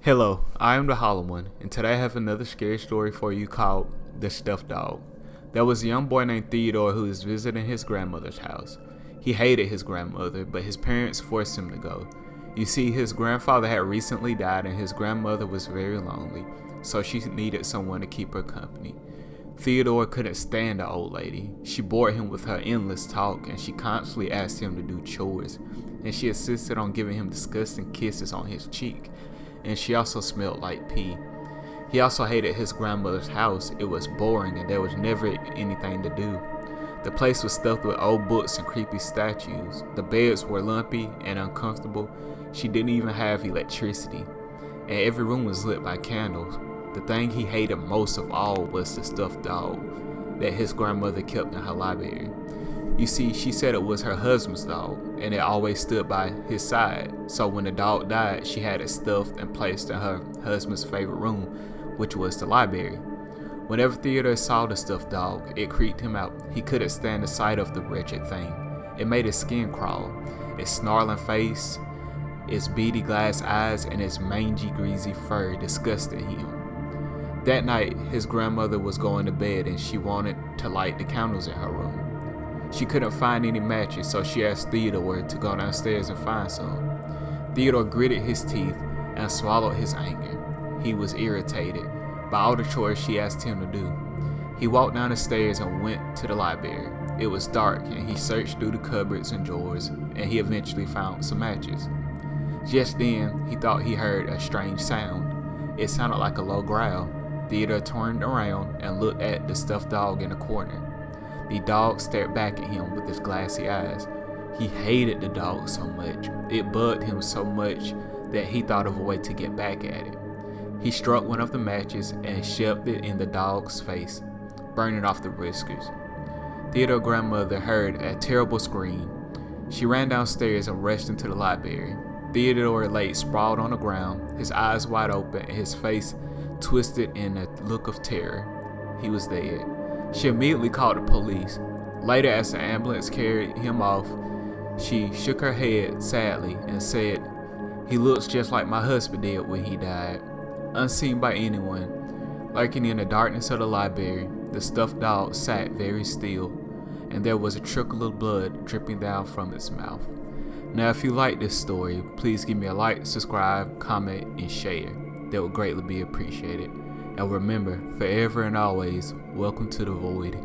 Hello, I am the Hollow One, and today I have another scary story for you called The Stuffed Dog. There was a young boy named Theodore who was visiting his grandmother's house. He hated his grandmother, but his parents forced him to go. You see, his grandfather had recently died and his grandmother was very lonely, so she needed someone to keep her company. Theodore couldn't stand the old lady. She bored him with her endless talk, and she constantly asked him to do chores, and she insisted on giving him disgusting kisses on his cheek, and she also smelled like pee. He also hated his grandmother's house. It was boring and there was never anything to do. The place was stuffed with old books and creepy statues. The beds were lumpy and uncomfortable. She didn't even have electricity, and every room was lit by candles. The thing he hated most of all was the stuffed dog that his grandmother kept in her library. You see, she said it was her husband's dog, and it always stood by his side. So when the dog died, she had it stuffed and placed in her husband's favorite room, which was the library. Whenever Theodore saw the stuffed dog, it creeped him out. He couldn't stand the sight of the wretched thing. It made his skin crawl. Its snarling face, its beady glass eyes, and its mangy, greasy fur disgusted him. That night, his grandmother was going to bed and she wanted to light the candles in her room. She couldn't find any matches, so she asked Theodore to go downstairs and find some. Theodore gritted his teeth and swallowed his anger. He was irritated by all the chores she asked him to do. He walked down the stairs and went to the library. It was dark and he searched through the cupboards and drawers, and he eventually found some matches. Just then, he thought he heard a strange sound. It sounded like a low growl. Theodore turned around and looked at the stuffed dog in the corner. The dog stared back at him with his glassy eyes. He hated the dog so much. It bugged him so much that he thought of a way to get back at it. He struck one of the matches and shoved it in the dog's face, burning off the whiskers. Theodore's grandmother heard a terrible scream. She ran downstairs and rushed into the library. Theodore lay sprawled on the ground, his eyes wide open and his face twisted in a look of terror. He was dead. She immediately called the police. Later, as the ambulance carried him off, she shook her head sadly and said, "He looks just like my husband did when he died." Unseen by anyone, lurking in the darkness of the library, the stuffed dog sat very still, and there was a trickle of blood dripping down from its mouth. Now, if you like this story, please give me a like, subscribe, comment, and share. That would greatly be appreciated. And remember, forever and always, welcome to the void.